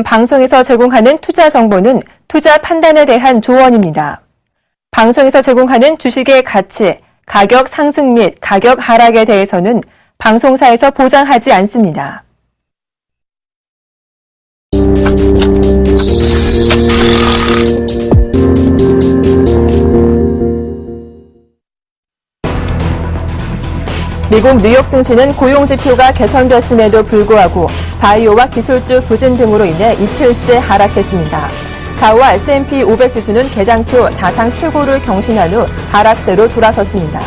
지금 방송에서 제공하는 투자 정보는 투자 판단에 대한 조언입니다. 방송에서 제공하는 주식의 가치, 가격 상승 및 가격 하락에 대해서는 방송사에서 보장하지 않습니다. 미국 뉴욕 증시는 고용 지표가 개선됐음에도 불구하고 바이오와 기술주 부진 등으로 인해 이틀째 하락했습니다. 다우와 S&P 500 지수는 개장표 사상 최고를 경신한 후 하락세로 돌아섰습니다.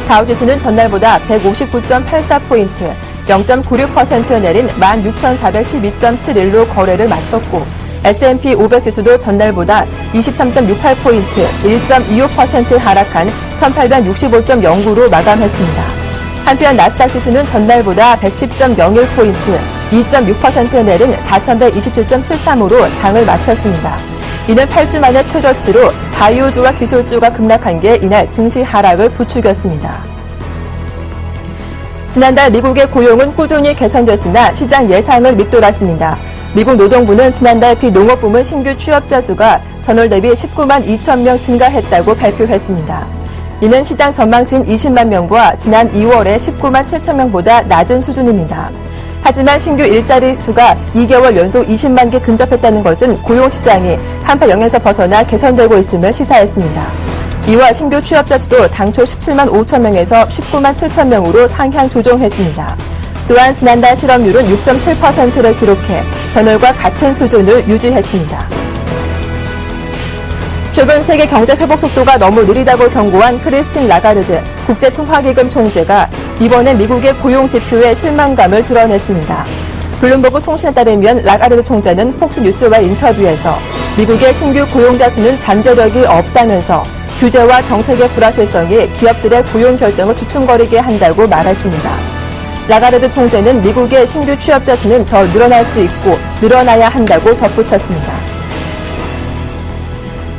다우 지수는 전날보다 159.84포인트, 0.96% 내린 16,412.71로 거래를 마쳤고 S&P 500 지수도 전날보다 23.68포인트, 1.25% 하락한 1,865.09로 마감했습니다. 한편 나스닥 지수는 전날보다 110.01포인트, 2.6% 내린 4,127.73으로 장을 마쳤습니다. 이는 8주 만에 최저치로 바이오주와 기술주가 급락한 게 이날 증시 하락을 부추겼습니다. 지난달 미국의 고용은 꾸준히 개선됐으나 시장 예상을 밑돌았습니다. 미국 노동부는 지난달 비농업 부문 신규 취업자 수가 전월 대비 19만 2천 명 증가했다고 발표했습니다. 이는 시장 전망치인 20만 명과 지난 2월에 19만 7천 명보다 낮은 수준입니다. 하지만 신규 일자리 수가 2개월 연속 20만 개 근접했다는 것은 고용시장이 한파영에서 벗어나 개선되고 있음을 시사했습니다. 2월 신규 취업자 수도 당초 17만 5천 명에서 19만 7천 명으로 상향 조정했습니다. 또한 지난달 실업률은 6.7%를 기록해 전월과 같은 수준을 유지했습니다. 최근 세계 경제 회복 속도가 너무 느리다고 경고한 크리스틴 라가르드 국제통화기금 총재가 이번에 미국의 고용 지표에 실망감을 드러냈습니다. 블룸버그 통신에 따르면 라가르드 총재는 폭스뉴스와 인터뷰에서 미국의 신규 고용자 수는 잠재력이 없다면서 규제와 정책의 불확실성이 기업들의 고용 결정을 주춤거리게 한다고 말했습니다. 라가르드 총재는 미국의 신규 취업자 수는 더 늘어날 수 있고 늘어나야 한다고 덧붙였습니다.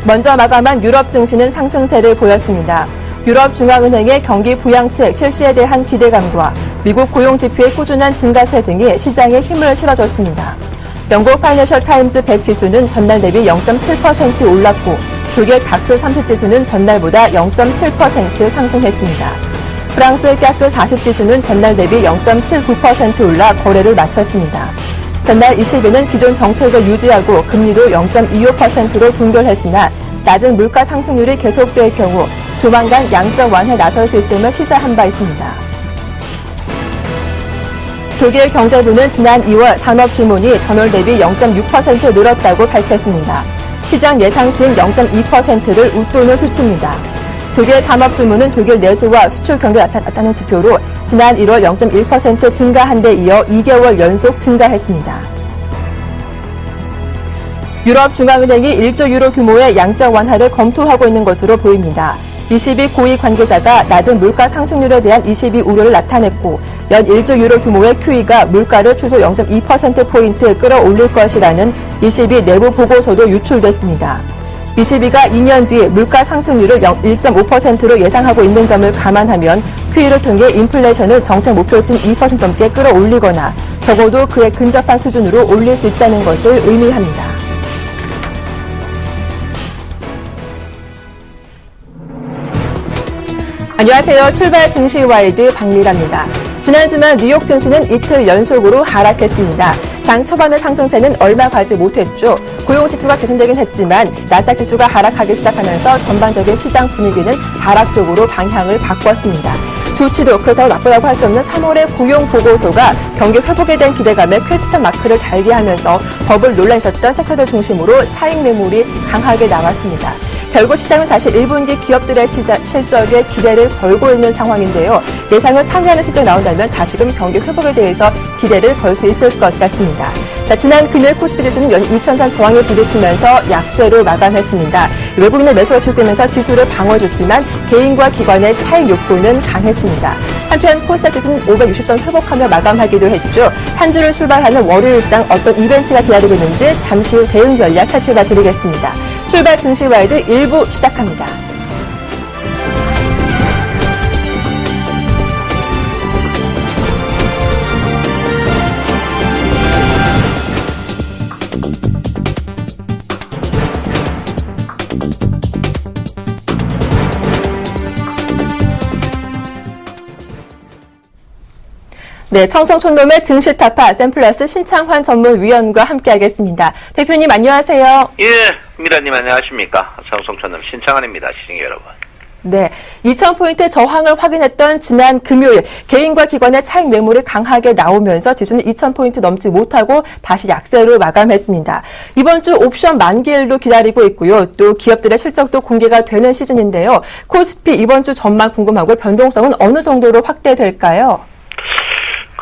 먼저 마감한 유럽 증시는 상승세를 보였습니다. 유럽 중앙은행의 경기 부양책 실시에 대한 기대감과 미국 고용 지표의 꾸준한 증가세 등이 시장에 힘을 실어줬습니다. 영국 파이낸셜 타임즈 100 지수는 전날 대비 0.7% 올랐고 독일 닥스 30 지수는 전날보다 0.7% 상승했습니다. 프랑스 까크 40 지수는 전날 대비 0.79% 올라 거래를 마쳤습니다. 전날 ECB는 기존 정책을 유지하고 금리도 0.25%로 동결했으나 낮은 물가 상승률이 계속될 경우 조만간 양적 완화에 나설 수 있음을 시사한 바 있습니다. 독일 경제부는 지난 2월 산업 주문이 전월 대비 0.6% 늘었다고 밝혔습니다. 시장 예상치인 0.2%를 웃도는 수치입니다. 독일 산업 주문은 독일 내수와 수출 경기가 나타나는 지표로 지난 1월 0.1% 증가한 데 이어 2개월 연속 증가했습니다. 유럽 중앙은행이 1조 유로 규모의 양적 완화를 검토하고 있는 것으로 보입니다. ECB 고위 관계자가 낮은 물가 상승률에 대한 ECB 우려를 나타냈고 연 1조 유로 규모의 QE가 물가를 최소 0.2%포인트 끌어올릴 것이라는 ECB 내부 보고서도 유출됐습니다. ECB가 2년 뒤 물가 상승률을 1.5%로 예상하고 있는 점을 감안하면 QE를 통해 인플레이션을 정책 목표치인 2% 넘게 끌어올리거나 적어도 그에 근접한 수준으로 올릴 수 있다는 것을 의미합니다. 안녕하세요. 출발 증시와이드 박미라입니다. 지난 주말 뉴욕 증시는 이틀 연속으로 하락했습니다. 장 초반의 상승세는 얼마 가지 못했죠. 고용 지표가 개선되긴 했지만 나스닥 지수가 하락하기 시작하면서 전반적인 시장 분위기는 하락 쪽으로 방향을 바꿨습니다. 좋지도 그렇다고 나쁘다고 할 수 없는 3월의 고용 보고서가 경기 회복에 대한 기대감에 퀘스천 마크를 달게 하면서 버블 논란이 있었던 섹터들 중심으로 차익 매물이 강하게 나왔습니다. 결국 시장은 다시 1분기 기업들의 실적에 기대를 걸고 있는 상황인데요. 예상을 상회하는 실적이 나온다면 다시금 경기 회복에 대해서 기대를 걸 수 있을 것 같습니다. 자, 지난 금요일 코스피 지수는 연 2,000선 저항을 부딪히면서 약세로 마감했습니다. 외국인의 매수가 지속되면서 지수를 방어해줬지만 개인과 기관의 차익 욕구는 강했습니다. 한편 코스닥 지수는 560선 회복하며 마감하기도 했죠. 한 주를 출발하는 월요일장 어떤 이벤트가 기다리고 있는지 잠시 후 대응 전략 살펴봐 드리겠습니다. 출발 증시와이드 1부 시작합니다. 네, 청송촌놈의 증시타파 샘플러스 신창환 전문위원과 함께하겠습니다. 대표님 안녕하세요. 예, 미라님 안녕하십니까. 청송촌놈 신창환입니다. 시청자 여러분. 네, 2,000포인트 저항을 확인했던 지난 금요일 개인과 기관의 차익 매물이 강하게 나오면서 지수는 2,000포인트 넘지 못하고 다시 약세로 마감했습니다. 이번 주 옵션 만기일도 기다리고 있고요. 또 기업들의 실적도 공개가 되는 시즌인데요. 코스피 이번 주 전망 궁금하고 변동성은 어느 정도로 확대될까요?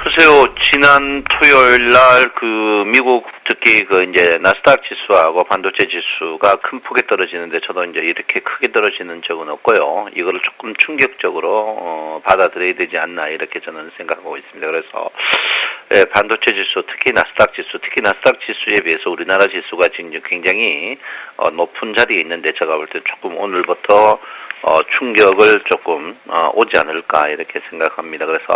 글쎄요, 지난 토요일 날 미국 특히 이제 나스닥 지수하고 반도체 지수가 큰 폭에 떨어지는데 저도 이제 이렇게 크게 떨어지는 적은 없고요. 이거를 조금 충격적으로 받아들여야 되지 않나 이렇게 저는 생각하고 있습니다. 그래서 반도체 지수, 특히 나스닥 지수에 비해서 우리나라 지수가 지금 굉장히 높은 자리에 있는데 제가 볼 때 조금 오늘부터 충격을 조금 오지 않을까 이렇게 생각합니다. 그래서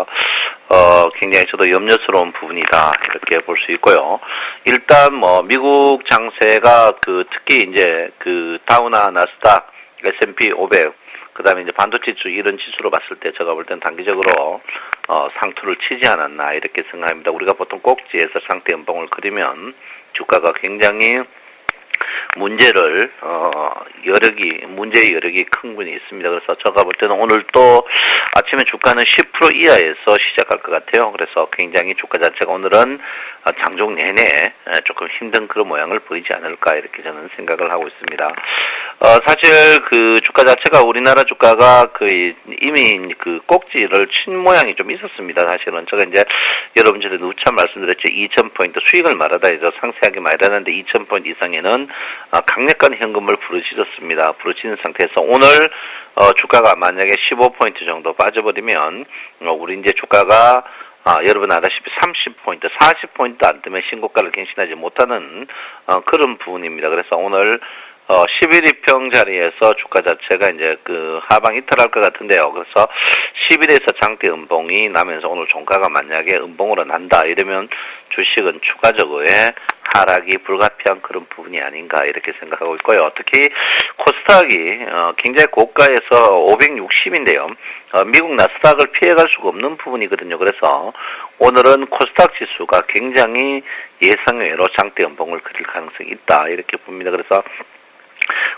굉장히 저도 염려스러운 부분이다 이렇게 볼 수 있고요. 일단 미국 장세가 특히 이제 다우나 나스닥, S&P 500 그다음에 이제 반도체 지수 이런 지수로 봤을 때 제가 볼 때는 단기적으로 상투를 치지 않았나 이렇게 생각합니다. 우리가 보통 꼭지에서 상태 연봉을 그리면 주가가 굉장히 문제의 여력이 큰 분이 있습니다. 그래서 제가 볼 때는 오늘 또 아침에 주가는 10% 이하에서 시작할 것 같아요. 그래서 굉장히 주가 자체가 오늘은 장중 내내 조금 힘든 그런 모양을 보이지 않을까 이렇게 저는 생각을 하고 있습니다. 사실 주가 자체가 우리나라 주가가 이미 꼭지를 친 모양이 좀 있었습니다. 사실은 제가 이제 여러분들한테 누차 말씀드렸죠. 2,000포인트 수익을 말하다 해서 상세하게 말하는데 2,000포인트 이상에는 강력한 현금을 부르짖었습니다. 부르짖는 상태에서 오늘 주가가 만약에 15포인트 정도 빠져버리면 우리 이제 주가가 여러분 아다시피 30포인트, 40포인트 안 뜨면 신고가를 갱신하지 못하는 그런 부분입니다. 그래서 오늘 11일평 자리에서 주가 자체가 이제 하방 이탈할 것 같은데요. 그래서 10일에서 장대 음봉이 나면서 오늘 종가가 만약에 음봉으로 난다 이러면 주식은 추가적으로 하락이 불가피한 그런 부분이 아닌가 이렇게 생각하고 있고요. 특히 코스닥이 굉장히 고가에서 560인데요. 미국 나스닥을 피해갈 수가 없는 부분이거든요. 그래서 오늘은 코스닥 지수가 굉장히 예상외로 장대 음봉을 그릴 가능성이 있다 이렇게 봅니다. 그래서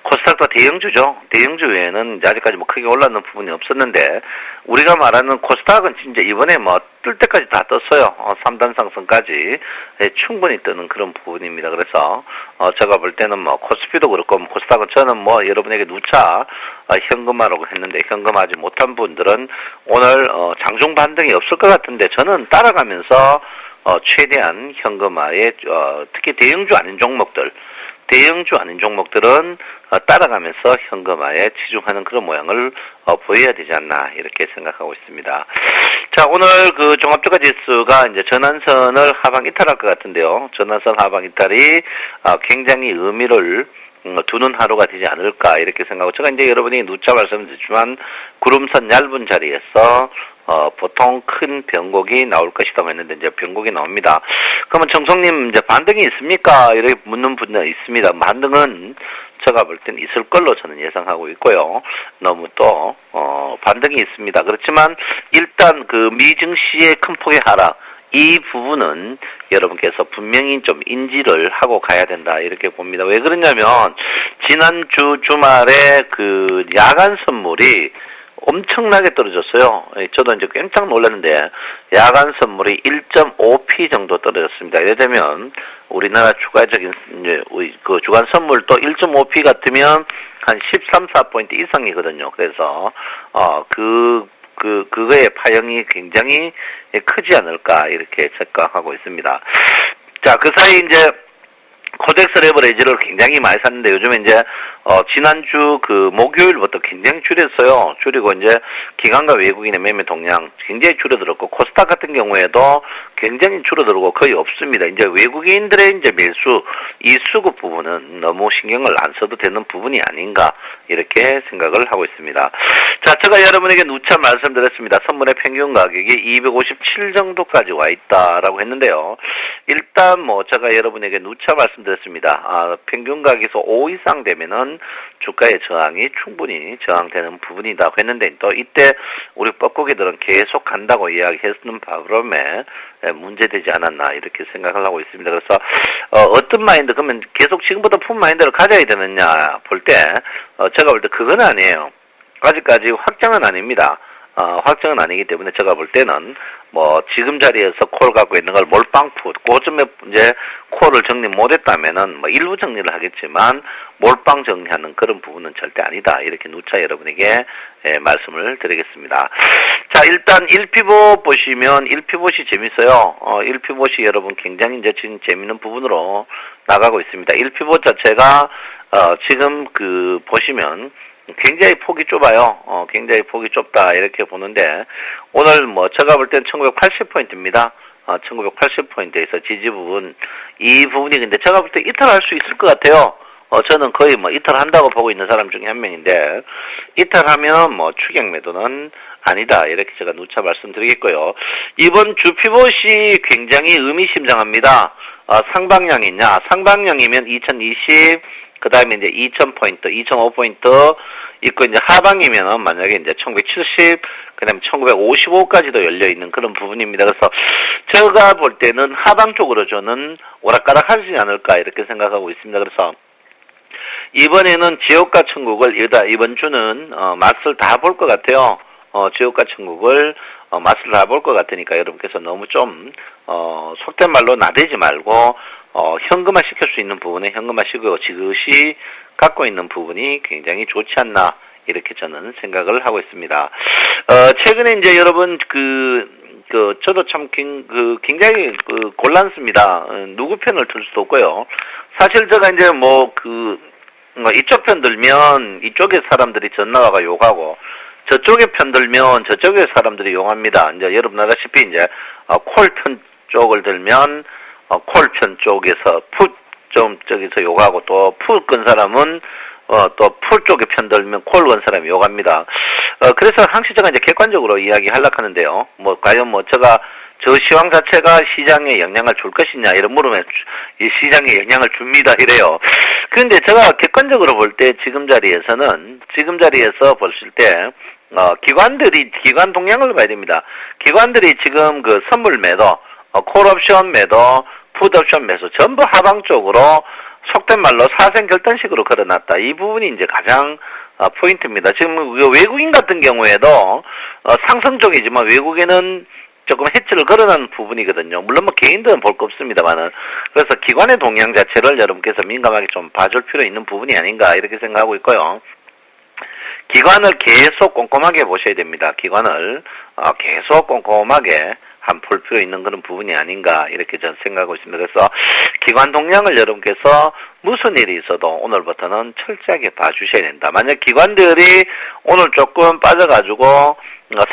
코스닥도 대형주죠. 대형주 외에는 아직까지 크게 올랐는 부분이 없었는데 우리가 말하는 코스닥은 진짜 이번에 뜰 때까지 다 떴어요. 3단 상승까지 충분히 뜨는 그런 부분입니다. 그래서 제가 볼 때는 코스피도 그렇고 코스닥은 저는 여러분에게 누차 현금화라고 했는데 현금화하지 못한 분들은 오늘 장중 반등이 없을 것 같은데 저는 따라가면서 최대한 현금화에 특히 대형주 아닌 종목들은 따라가면서 현금화에 치중하는 그런 모양을 보여야 되지 않나 이렇게 생각하고 있습니다. 자, 오늘 종합주가 지수가 이제 전환선을 하방 이탈할 것 같은데요. 전환선 하방 이탈이 굉장히 의미를 두는 하루가 되지 않을까 이렇게 생각하고 제가 이제 여러분이 누차 말씀드렸지만 구름선 얇은 자리에서 보통 큰 변곡이 나올 것이라고 했는데 이제 변곡이 나옵니다. 그러면 정성님 이제 반등이 있습니까? 이렇게 묻는 분들 있습니다. 반등은 제가 볼 땐 있을 걸로 저는 예상하고 있고요. 너무 또 반등이 있습니다. 그렇지만 일단 미증시의 큰 폭의 하락 이 부분은 여러분께서 분명히 좀 인지를 하고 가야 된다 이렇게 봅니다. 왜 그러냐면 지난주 주말에 야간 선물이 엄청나게 떨어졌어요. 저도 이제 깜짝 놀랐는데 야간 선물이 1.5p 정도 떨어졌습니다. 예를 들면 우리나라 추가적인 이제 주간 선물도 1.5p 같으면 한 13, 4포인트 이상이거든요. 그래서 그거의 파형이 굉장히 크지 않을까 이렇게 생각하고 있습니다. 자, 그 사이 이제 코덱스 레버리지를 굉장히 많이 샀는데 요즘에 이제 지난주 목요일부터 굉장히 줄였어요. 줄이고 이제 기관과 외국인의 매매 동량 굉장히 줄어들었고 코스닥 같은 경우에도 굉장히 줄어들고 거의 없습니다. 이제 외국인들의 이제 매수 이 수급 부분은 너무 신경을 안 써도 되는 부분이 아닌가 이렇게 생각을 하고 있습니다. 자, 제가 여러분에게 누차 말씀드렸습니다. 선물의 평균 가격이 257 정도까지 와 있다라고 했는데요. 일단 제가 여러분에게 누차 말씀드렸습니다. 평균 가격에서 5 이상 되면은 되면 주가의 저항이 충분히 저항되는 부분이라고 했는데 또 이때 우리 뻐꾸기들은 계속 간다고 이야기했는 바람에 문제되지 않았나 이렇게 생각을 하고 있습니다. 그래서 어떤 마인드 그러면 계속 지금부터 품 마인드를 가져야 되느냐 볼 때 제가 볼 때 그건 아니에요. 아직까지 확정은 아닙니다. 확정은 아니기 때문에 제가 볼 때는 뭐 지금 자리에서 콜 갖고 있는 걸 몰빵풋 그쯤에 이제 콜을 정리 못했다면은 뭐 일부 정리를 하겠지만 몰빵 정리하는 그런 부분은 절대 아니다 이렇게 누차 여러분에게 말씀을 드리겠습니다. 자 일단 1피봇 보시면 1피봇이 재밌어요. 1피봇이 여러분 굉장히 이제 지금 재밌는 부분으로 나가고 있습니다. 1피봇 자체가 지금 그 보시면 굉장히 폭이 좁아요. 굉장히 폭이 좁다 이렇게 보는데 오늘 뭐 제가 볼 때는 1980포인트입니다. 1980포인트에서 지지 부분 이 부분이 근데 제가 볼 때 이탈할 수 있을 것 같아요. 저는 거의 뭐 이탈한다고 보고 있는 사람 중에 한 명인데 이탈하면 뭐 추격 매도는 아니다 이렇게 제가 누차 말씀드리겠고요. 이번 주 피봇이 굉장히 의미심장합니다. 상방향이냐 상방향이면 2020 그 다음에 이제 2000포인트, 2005포인트 있고, 이제 하방이면은 만약에 이제 1970, 그 다음에 1955까지도 열려있는 그런 부분입니다. 그래서 제가 볼 때는 하방 쪽으로 저는 오락가락 하지 않을까 이렇게 생각하고 있습니다. 그래서 이번에는 지옥과 천국을 이번 주는 맛을 다 볼 것 같아요. 지옥과 천국을 맛을 다 볼 것 같으니까 여러분께서 너무 좀 속된 말로 나대지 말고 현금화 시킬 수 있는 부분에 현금화 시키고 지그시 갖고 있는 부분이 굉장히 좋지 않나 이렇게 저는 생각을 하고 있습니다. 최근에 이제 여러분 저도 참 굉장히 곤란습니다. 누구 편을 들 수도 없고요. 사실 제가 이제 이쪽 편 들면 이쪽에 사람들이 전나와가 욕하고 저쪽에 편 들면 저쪽에 사람들이 욕합니다. 이제 여러분 알다시피 이제 콜 편 쪽을 들면 콜 편 쪽에서 풋 좀 저기서 욕하고 또 풋 건 사람은 또 풀 쪽에 편 들면 콜 건 사람이 욕합니다. 그래서 항시 제가 이제 객관적으로 이야기하려고 하는데요. 과연 제가 저 시황 자체가 시장에 영향을 줄 것이냐 이런 물으면 이 시장에 영향을 줍니다 이래요. 그런데 제가 객관적으로 볼 때 지금 자리에서 보실 때 기관 동향을 봐야 됩니다. 기관들이 지금 그 선물 매도, 콜옵션 매도, 풋옵션 매수 전부 하방 쪽으로 속된 말로 사생 결단식으로 걸어놨다. 이 부분이 이제 가장 포인트입니다. 지금 외국인 같은 경우에도 상승 쪽이지만 외국인은 조금 해치를 걸어놓은 부분이거든요. 물론 개인들은 볼 거 없습니다만은. 그래서 기관의 동향 자체를 여러분께서 민감하게 좀 봐줄 필요 있는 부분이 아닌가 이렇게 생각하고 있고요. 기관을 계속 꼼꼼하게 보셔야 됩니다. 기관을 계속 꼼꼼하게 볼 필요 있는 그런 부분이 아닌가 이렇게 저는 생각하고 있습니다. 그래서 기관 동향을 여러분께서 무슨 일이 있어도 오늘부터는 철저하게 봐주셔야 된다. 만약 기관들이 오늘 조금 빠져가지고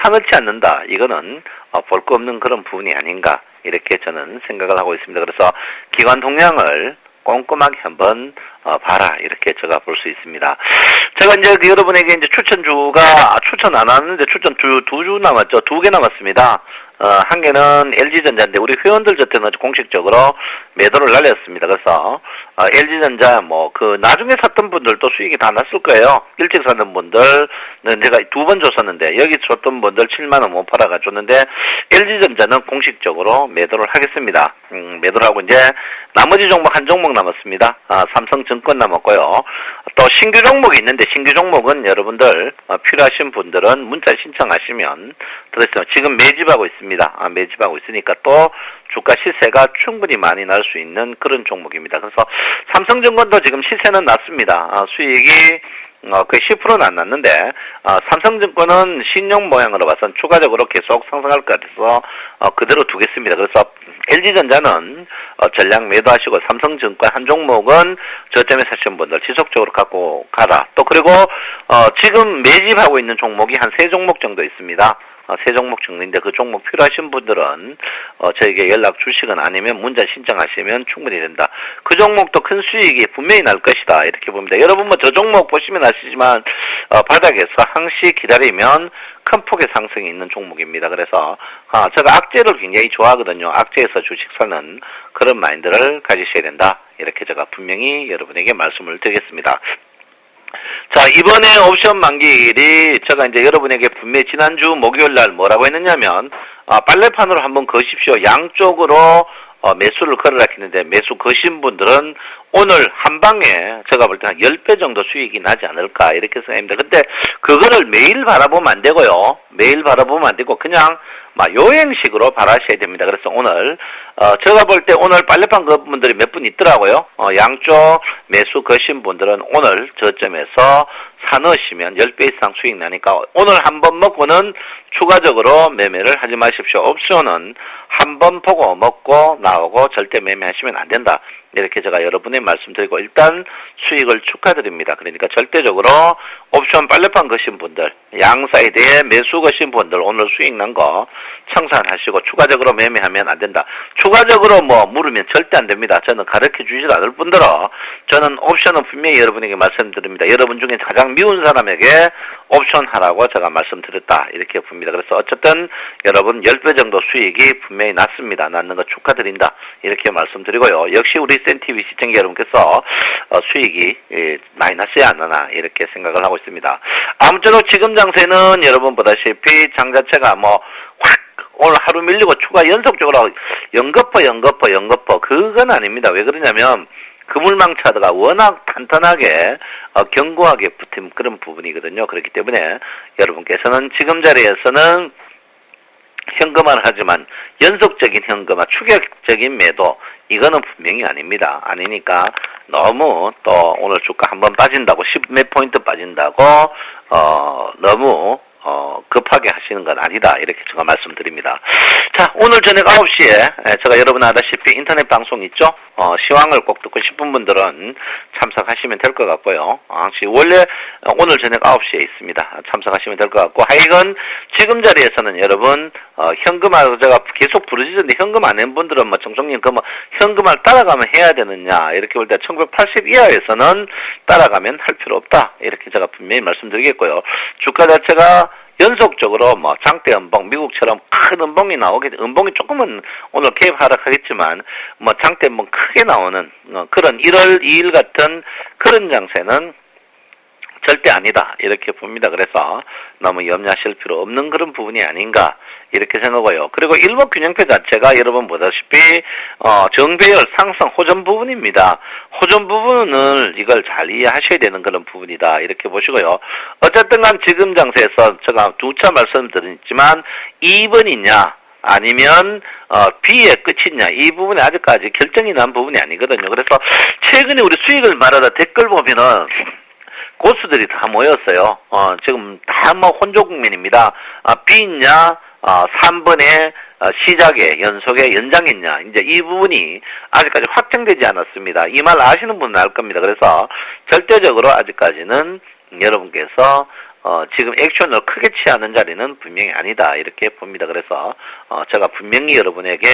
사놓지 않는다. 이거는 볼 거 없는 그런 부분이 아닌가 이렇게 저는 생각을 하고 있습니다. 그래서 기관 동향을 꼼꼼하게 한번 봐라 이렇게 제가 볼 수 있습니다. 제가 이제 여러분에게 이제 추천 안 하는데 추천 두 주 남았죠. 2개 남았습니다. 한 개는 LG전자인데 우리 회원들 저때는 공식적으로 매도를 날렸습니다. 그래서 LG전자 나중에 샀던 분들도 수익이 다 났을 거예요. 일찍 샀던 분들은 제가 2번 줬었는데 여기 줬던 분들 7만 원 못 팔아가 줬는데 LG전자는 공식적으로 매도를 하겠습니다. 매도를 하고 이제 나머지 종목 한 종목 남았습니다. 삼성증권 남았고요. 또 신규 종목이 있는데 신규 종목은 여러분들 필요하신 분들은 문자 신청하시면 들었어요. 지금 매집하고 있습니다. 매집하고 있으니까 또 주가 시세가 충분히 많이 날 수 있는 그런 종목입니다. 그래서 삼성증권도 지금 시세는 낮습니다. 수익이 거의 10%는 안 났는데 삼성증권은 신용 모양으로 봐서는 추가적으로 계속 상승할 것 같아서 그대로 두겠습니다. 그래서 LG전자는 전량 매도하시고 삼성증권 한 종목은 저점에 사시는 분들 지속적으로 갖고 가라. 또 그리고 지금 매집하고 있는 종목이 한 3종목 정도 있습니다. 3종목 정도인데 그 종목 필요하신 분들은 저에게 연락 주시거나 아니면 문자 신청하시면 충분히 된다. 그 종목도 큰 수익이 분명히 날 것이다 이렇게 봅니다. 여러분 저 종목 보시면 아시지만 바닥에서 항시 기다리면 큰 폭의 상승이 있는 종목입니다. 그래서 제가 악재를 굉장히 좋아하거든요. 악재에서 주식 사는 그런 마인드를 가지셔야 된다. 이렇게 제가 분명히 여러분에게 말씀을 드리겠습니다. 자, 이번에 옵션 만기일이 제가 이제 여러분에게 분명히 지난주 목요일 날 뭐라고 했느냐면, 빨래판으로 한번 거십시오. 양쪽으로 매수를 걸으라 했는데, 매수 거신 분들은 오늘 한 방에 제가 볼 때 한 10배 정도 수익이 나지 않을까, 이렇게 생각합니다. 근데 그거를 매일 바라보면 안 되고요. 매일 바라보면 안 되고, 그냥 요행식으로 바라셔야 됩니다. 그래서 오늘, 제가 볼 때 오늘 빨래판 그분들이 몇 분 있더라고요. 양쪽 매수 거신 분들은 오늘 저점에서 사넣으시면 10배 이상 수익 나니까 오늘 한 번 먹고는 추가적으로 매매를 하지 마십시오. 옵션은 한 번 보고 먹고 나오고 절대 매매하시면 안 된다. 이렇게 제가 여러분에 말씀드리고 일단 수익을 축하드립니다. 그러니까 절대적으로 옵션 빨래판 거신 분들, 양 사이드에 매수 거신 분들 오늘 수익 난 거 청산하시고 추가적으로 매매하면 안 된다. 추가적으로 물으면 절대 안 됩니다. 저는 가르쳐 주질 않을 뿐더러 저는 옵션은 분명히 여러분에게 말씀드립니다. 여러분 중에 가장 미운 사람에게 옵션 하라고 제가 말씀드렸다. 이렇게 봅니다. 그래서 어쨌든 여러분 10배 정도 수익이 분명히 났습니다. 났는 거 축하드린다. 이렇게 말씀드리고요. 역시 우리 센TV 시청자 여러분께서 수익이 많이 났어야 안 나나 이렇게 생각을 하고 있습니다. 아무쪼록 지금 장세는 여러분 보다시피 장 자체가 확 오늘 하루 밀리고 추가 연속적으로 연거퍼 그건 아닙니다. 왜 그러냐면 그물망 차드가 워낙 탄탄하게 견고하게 붙은 그런 부분이거든요. 그렇기 때문에 여러분께서는 지금 자리에서는 현금화를 하지만 연속적인 현금화, 추격적인 매도 이거는 분명히 아닙니다. 아니니까 너무 또 오늘 주가 한번 빠진다고 10몇 포인트 빠진다고 너무 급하게 하시는 건 아니다. 이렇게 제가 말씀드립니다. 자, 오늘 저녁 9시에 제가 여러분 아다시피 인터넷 방송 있죠? 시황을 꼭 듣고 싶은 분들은 참석하시면 될 것 같고요. 원래 오늘 저녁 9시에 있습니다. 참석하시면 될 것 같고 하여간 지금 자리에서는 여러분 현금화 제가 계속 부르짖는데 현금 안 낸 분들은 정성님 현금화를 따라가면 해야 되느냐 이렇게 볼 때 1980 이하에서는 따라가면 할 필요 없다. 이렇게 제가 분명히 말씀드리겠고요. 주가 자체가 연속적으로 장대 음봉, 미국처럼 큰 음봉이 음봉이 조금은 오늘 개입 하락하겠지만 장대 음봉 크게 나오는 그런 1월 2일 같은 그런 장세는 절대 아니다. 이렇게 봅니다. 그래서 너무 염려하실 필요 없는 그런 부분이 아닌가 이렇게 생각하고요. 그리고 일목균형표 자체가 여러분 보다시피 정배열 상승 호전 부분입니다. 호전 부분을 이걸 잘 이해하셔야 되는 그런 부분이다. 이렇게 보시고요. 어쨌든 간 지금 장세에서 제가 두 차 말씀드렸지만 2번이냐 아니면 B의 끝이냐 이 부분이 아직까지 결정이 난 부분이 아니거든요. 그래서 최근에 우리 수익을 말하다 댓글 보면은 고수들이 다 모였어요. 지금 다 혼조 국면입니다. B냐 3번의 시작에 연속의 연장이냐 이제 이 부분이 아직까지 확정되지 않았습니다. 이 말 아시는 분은 알 겁니다. 그래서 절대적으로 아직까지는 여러분께서 지금 액션을 크게 취하는 자리는 분명히 아니다 이렇게 봅니다. 그래서 제가 분명히 여러분에게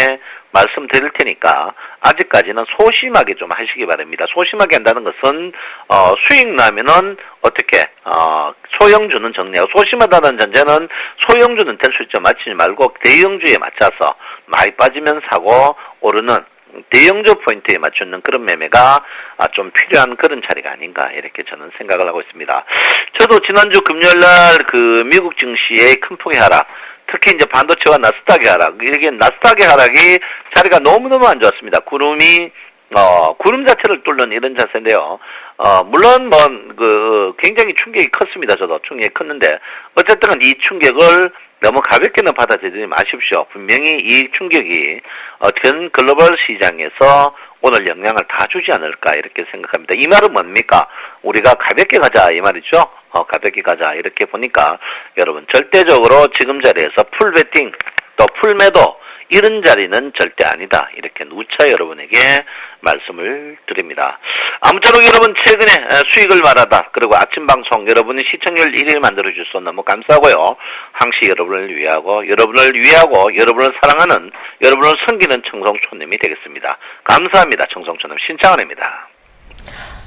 말씀드릴 테니까 아직까지는 소심하게 좀 하시기 바랍니다. 소심하게 한다는 것은 수익 나면은 어떻게 소형주는 정리하고 소심하다는 전제는 소형주는 될 수 있죠. 맞추지 말고 대형주에 맞춰서 많이 빠지면 사고 오르는 대형주 포인트에 맞추는 그런 매매가 좀 필요한 그런 자리가 아닌가 이렇게 저는 생각을 하고 있습니다. 저도 지난주 금요일날 그 미국 증시의 큰 폭의 하락 특히 이제 반도체와 나스닥의 하락 이게 나스닥의 하락이 자리가 너무너무 안 좋았습니다. 구름 자체를 뚫는 이런 자세인데요. 물론 굉장히 충격이 컸습니다. 저도 충격이 컸는데 어쨌든 이 충격을 너무 가볍게는 받아들이지 마십시오. 분명히 이 충격이 전 글로벌 시장에서 오늘 영향을 다 주지 않을까 이렇게 생각합니다. 이 말은 뭡니까? 우리가 가볍게 가자 이 말이죠. 가볍게 가자 이렇게 보니까 여러분 절대적으로 지금 자리에서 풀베팅 또 풀매도 이런 자리는 절대 아니다. 이렇게 누차 여러분에게 말씀을 드립니다. 아무쪼록 여러분 최근에 수익을 말하다 그리고 아침 방송 여러분이 시청률 1위를 만들어주셔서 너무 감사하고요. 항시 여러분을 위하고 여러분을 사랑하는 여러분을 섬기는 청성촌님이 되겠습니다. 감사합니다. 청성촌님 신창원입니다.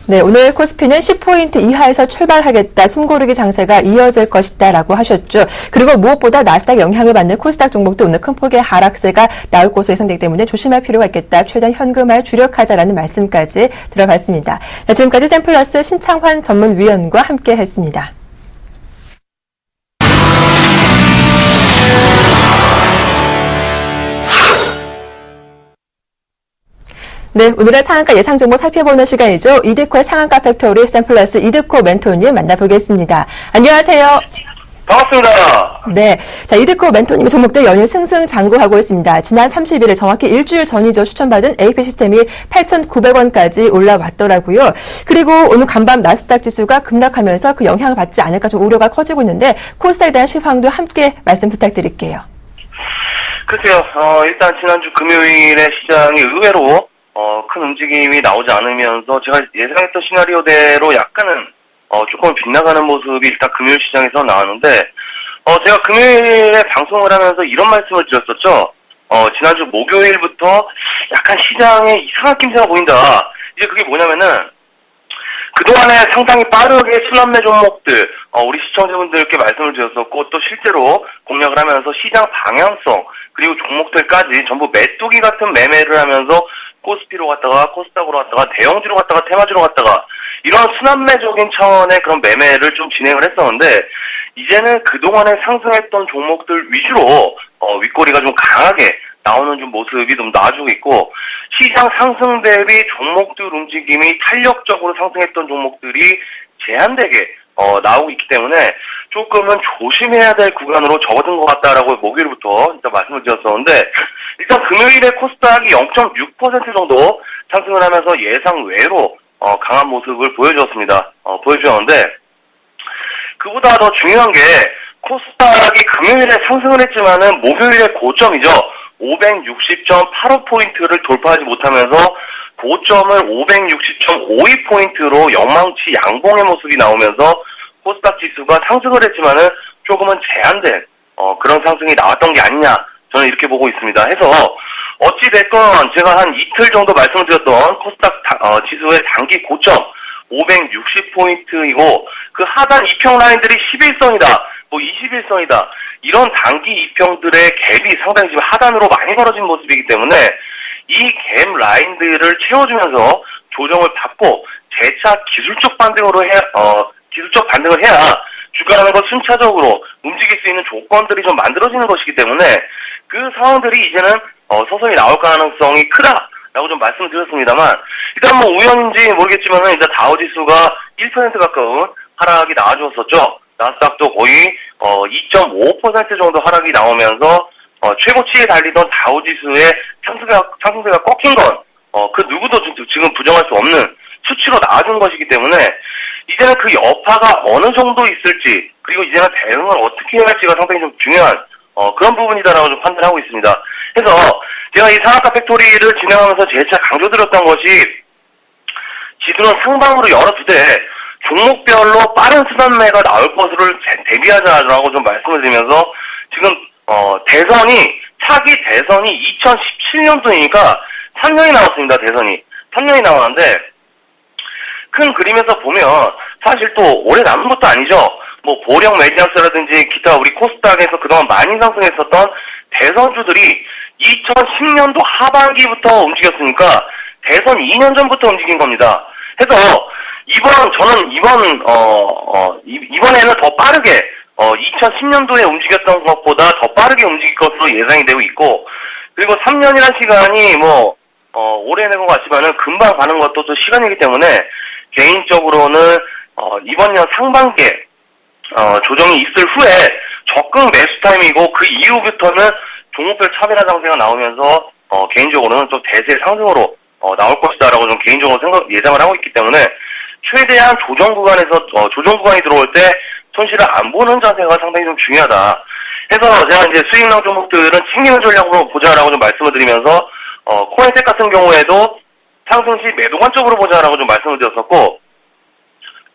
네, 오늘 코스피는 10포인트 이하에서 출발하겠다, 숨고르기 장세가 이어질 것이다라고 하셨죠. 그리고 무엇보다 나스닥 영향을 받는 코스닥 종목도 오늘 큰 폭의 하락세가 나올 것으로 예상되기 때문에 조심할 필요가 있겠다. 최대한 현금화를 주력하자라는 말씀까지 들어봤습니다. 자, 지금까지 샘플러스 신창환 전문위원과 함께했습니다. 네, 오늘의 상한가 예상 정보 살펴보는 시간이죠. 이드코의 상한가 팩토리 샘플러스 이드코 멘토님 만나보겠습니다. 안녕하세요. 반갑습니다. 네, 자 이드코 멘토님 종목들 연일 승승장구하고 있습니다. 지난 30일에 정확히 일주일 전이죠. 추천받은 AP 시스템이 8,900원까지 올라왔더라고요. 그리고 오늘 간밤 나스닥 지수가 급락하면서 그 영향을 받지 않을까 좀 우려가 커지고 있는데 코스닥에 대한 시황도 함께 말씀 부탁드릴게요. 글쎄요, 일단 지난주 금요일에 시장이 의외로 큰 움직임이 나오지 않으면서 제가 예상했던 시나리오대로 약간은 조금 빗나가는 모습이 일단 금요일 시장에서 나왔는데 제가 금요일에 방송을 하면서 이런 말씀을 드렸었죠. 지난주 목요일부터 약간 시장에 이상한 낌새가 보인다. 이제 그게 뭐냐면은 그동안에 상당히 빠르게 순환매 종목들 우리 시청자분들께 말씀을 드렸었고 또 실제로 공략을 하면서 시장 방향성 그리고 종목들까지 전부 메뚜기 같은 매매를 하면서 코스피로 갔다가 코스닥으로 갔다가 대형주로 갔다가 테마주로 갔다가 이런 순환매적인 차원의 그런 매매를 좀 진행을 했었는데 이제는 그동안에 상승했던 종목들 위주로 윗꼬리가 좀 강하게 나오는 좀 모습이 좀 나아지고 있고 시장 상승 대비 종목들 움직임이 탄력적으로 상승했던 종목들이 제한되게 나오고 있기 때문에 조금은 조심해야 될 구간으로 접어든 것 같다라고 목요일부터 일단 말씀을 드렸었는데 일단 금요일에 코스닥이 0.6% 정도 상승을 하면서 예상 외로 강한 모습을 보여주었는데 그보다 더 중요한 게 코스닥이 금요일에 상승을 했지만은 목요일의 고점이죠. 560.85포인트를 돌파하지 못하면서 고점을 560.52포인트로 영망치 양봉의 모습이 나오면서 코스닥 지수가 상승을 했지만은 조금은 제한된 그런 상승이 나왔던 게 아니냐 저는 이렇게 보고 있습니다. 해서 어찌됐건 제가 한 이틀 정도 말씀을 드렸던 코스닥 지수의 단기 고점 560포인트이고 그 하단 이평 라인들이 11선이다, 21선이다 이런 단기 이평들의 갭이 상당히 지금 하단으로 많이 벌어진 모습이기 때문에 이 갭 라인들을 채워주면서 조정을 받고 재차 기술적 반등을 해야 주가라는 건 순차적으로 움직일 수 있는 조건들이 좀 만들어지는 것이기 때문에 그 상황들이 이제는 서서히 나올 가능성이 크다라고 좀 말씀드렸습니다만 일단 뭐 우연인지 모르겠지만은 이제 다우지수가 1% 가까운 하락이 나와주었었죠. 나스닥도 거의 2.5% 정도 하락이 나오면서 최고치에 달리던 다우지수의 상승세가 꺾인 건 그 누구도 지금 부정할 수 없는 수치로 나와준 것이기 때문에 이제는 그 여파가 어느 정도 있을지 그리고 이제는 대응을 어떻게 해야 할지가 상당히 좀 중요한 그런 부분이다라고 좀 판단하고 있습니다. 그래서 제가 이 상한가 팩토리를 진행하면서 재차 강조드렸던 것이 지수는 상방으로 열어두되 종목별로 빠른 순환매가 나올 것으로 대비하자라고 좀 말씀을 드리면서 지금 차기 대선이 2017년도이니까 3년이 남았습니다. 대선이 3년이 남았는데 큰 그림에서 보면 사실 또 오래 남은 것도 아니죠. 뭐 보령 메디언스라든지 기타 우리 코스닥에서 그동안 많이 상승했었던 대선주들이 2010년도 하반기부터 움직였으니까 대선 2년 전부터 움직인 겁니다. 해서 이번에는 더 빠르게 2010년도에 움직였던 것보다 더 빠르게 움직일 것으로 예상이 되고 있고 그리고 3년이라는 시간이 오래 된 것 같지만은 금방 가는 것도 또 시간이기 때문에 개인적으로는 이번 년 상반기에 조정이 있을 후에 적극 매수 타임이고 그 이후부터는 종목별 차별화 장세가 나오면서 개인적으로는 좀 대세 상승으로 나올 것이다라고 좀 개인적으로 예상을 하고 있기 때문에 최대한 조정 구간이 들어올 때 손실을 안 보는 자세가 상당히 좀 중요하다. 해서 제가 이제 수익năng 종목들은 챙기는 전략으로 보자라고 좀 말씀을 드리면서 코인텍 같은 경우에도 상승 시 매도 관점으로 보자라고 좀 말씀을 드렸었고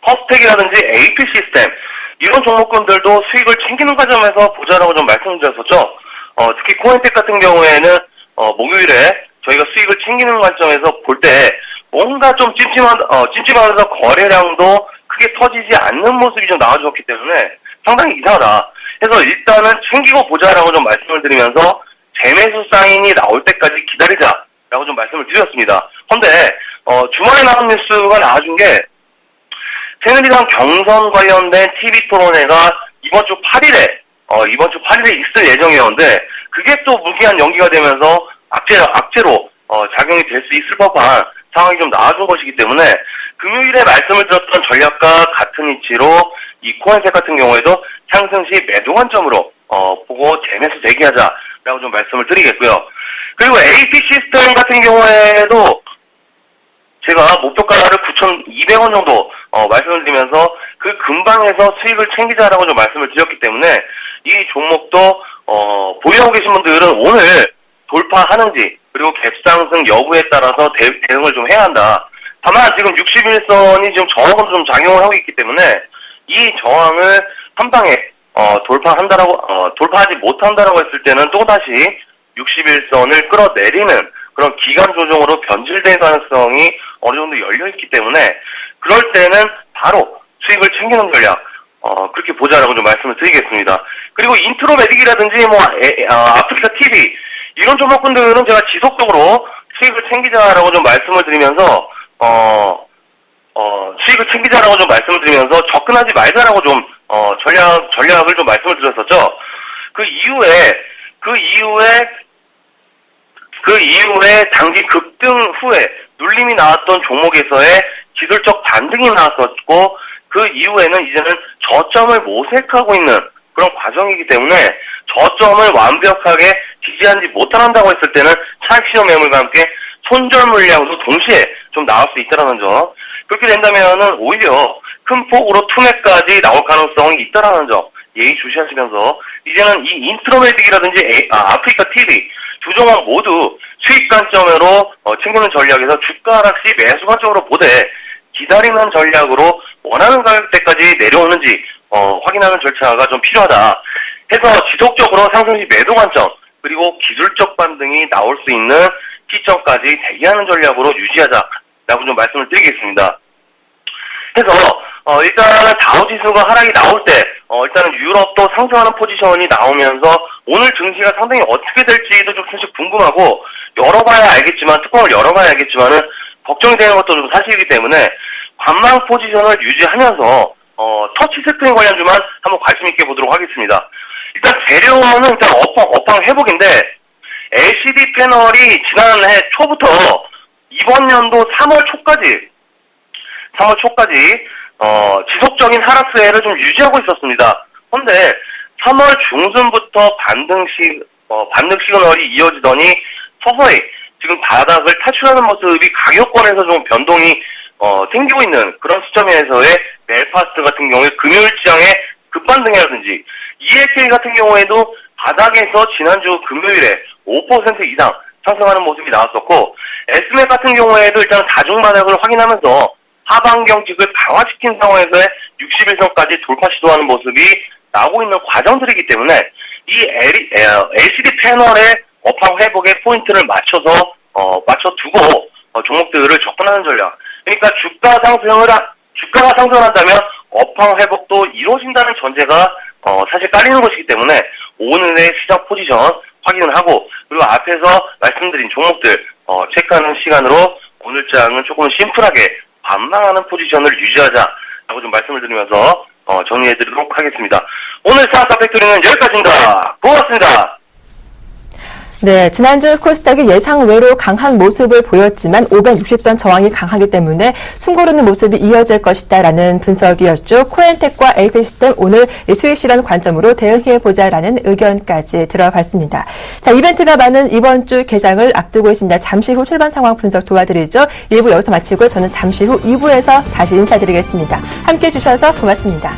퍼스텍이라든지 AP 시스템 이런 종목군들도 수익을 챙기는 과정에서 보자라고 좀 말씀을 드렸었죠. 특히 코인텍 같은 경우에는 목요일에 저희가 수익을 챙기는 관점에서 볼 때 뭔가 좀 찜찜하면서 거래량도 크게 터지지 않는 모습이 좀 나와줬기 때문에 상당히 이상하다. 그래서 일단은 챙기고 보자라고 좀 말씀을 드리면서 재매수 사인이 나올 때까지 기다리자라고 좀 말씀을 드렸습니다. 그런데 주말에 나온 뉴스가 나와준 게 새누리당 경선 관련된 TV 토론회가 이번 주 8일에 있을 예정이었는데 그게 또 무기한 연기가 되면서 악재로 작용이 될 수 있을 법한 상황이 좀 나와준 것이기 때문에 금요일에 말씀을 드렸던 전략과 같은 이치로 이 코엔텍 같은 경우에도 상승 시 매도 관점으로 보고 재매수 대기하자라고 좀 말씀을 드리겠고요. 그리고 AP 시스템 같은 경우에도 제가 목표가를 9,200원 정도 말씀을 드리면서 그 근방에서 수익을 챙기자라고 좀 말씀을 드렸기 때문에 이 종목도 보유하고 계신 분들은 오늘 돌파하는지 그리고 갭상승 여부에 따라서 대응을 좀 해야 한다. 다만 지금 61선이 지금 저항으로 좀 작용을 하고 있기 때문에 이 저항을 한 방에 돌파하지 못한다라고 했을 때는 또다시 61선을 끌어내리는 그런 기간 조정으로 변질될 가능성이 어느 정도 열려있기 때문에 그럴 때는 바로 수익을 챙기는 전략 그렇게 보자라고 좀 말씀을 드리겠습니다. 그리고 인트로메딕이라든지 아프리카 TV 이런 종목군들은 제가 지속적으로 수익을 챙기자라고 좀 말씀을 드리면서 접근하지 말자라고 좀 전략을 좀 말씀을 드렸었죠. 그 이후에 당기 급등 후에 눌림이 나왔던 종목에서의 기술적 반등이 나왔었고 그 이후에는 이제는 저점을 모색하고 있는 그런 과정이기 때문에 저점을 완벽하게 지지하지 못한다고 했을 때는 차익 실현 매물과 함께 손절 물량도 동시에 좀 나올 수 있다는 점. 그렇게 된다면은 오히려 큰 폭으로 투매까지 나올 가능성이 있다는 점 예의주시하시면서 이제는 이 인트로메딕이라든지 아프리카 TV 두 종목 모두 수익 관점으로 챙기는 전략에서 주가 하락 시 매수 관점으로 보되 기다리는 전략으로 원하는 가격대까지 내려오는지 확인하는 절차가 좀 필요하다. 해서 지속적으로 상승 시 매도 관점 그리고 기술적 반등이 나올 수 있는 시점까지 대기하는 전략으로 유지하자라고 좀 말씀을 드리겠습니다. 해서 일단은 다우지수가 하락이 나올 때 일단은 유럽도 상승하는 포지션이 나오면서 오늘 증시가 상당히 어떻게 될지도 좀 사실 궁금하고 특검을 열어봐야 알겠지만은 걱정이 되는 것도 좀 사실이기 때문에 관망 포지션을 유지하면서 터치 스크린 관련주만 한번 관심 있게 보도록 하겠습니다. 일단 재료는 일단 업황 회복인데 LCD 패널이 지난해 초부터 이번 연도 3월 초까지 지속적인 하락세를 좀 유지하고 있었습니다. 그런데 3월 중순부터 반등 시그널이 이어지더니 서서히 지금 바닥을 탈출하는 모습이 가격권에서 좀 변동이 생기고 있는 그런 시점에서의 벨파스트 같은 경우에 금요일 시장의 급반등이라든지 ELK 같은 경우에도 바닥에서 지난주 금요일에 5% 이상 상승하는 모습이 나왔었고 SMAC 같은 경우에도 일단 다중바닥을 확인하면서 하방 경직을 강화시킨 상황에서의 61선까지 돌파 시도하는 모습이 나오고 있는 과정들이기 때문에 이 LCD 패널의 업황 회복에 포인트를 맞춰두고 종목들을 접근하는 전략. 그러니까 주가가 상승한다면 업황 회복도 이루어진다는 전제가 사실 깔리는 것이기 때문에 오늘의 시장 포지션 확인을 하고 그리고 앞에서 말씀드린 종목들 체크하는 시간으로 오늘 장은 조금 심플하게 반망하는 포지션을 유지하자라고 좀 말씀을 드리면서 정리해드리도록 하겠습니다. 오늘 사학과 팩토리는 여기까지입니다. 고맙습니다. 네, 지난주 코스닥이 예상외로 강한 모습을 보였지만 560선 저항이 강하기 때문에 숨고르는 모습이 이어질 것이다라는 분석이었죠. 코엔텍과 AP시스템 오늘 수익 실현 관점으로 대응해보자라는 의견까지 들어봤습니다. 자, 이벤트가 많은 이번 주 개장을 앞두고 있습니다. 잠시 후 출발 상황 분석 도와드리죠. 1부 여기서 마치고 저는 잠시 후 2부에서 다시 인사드리겠습니다. 함께해 주셔서 고맙습니다.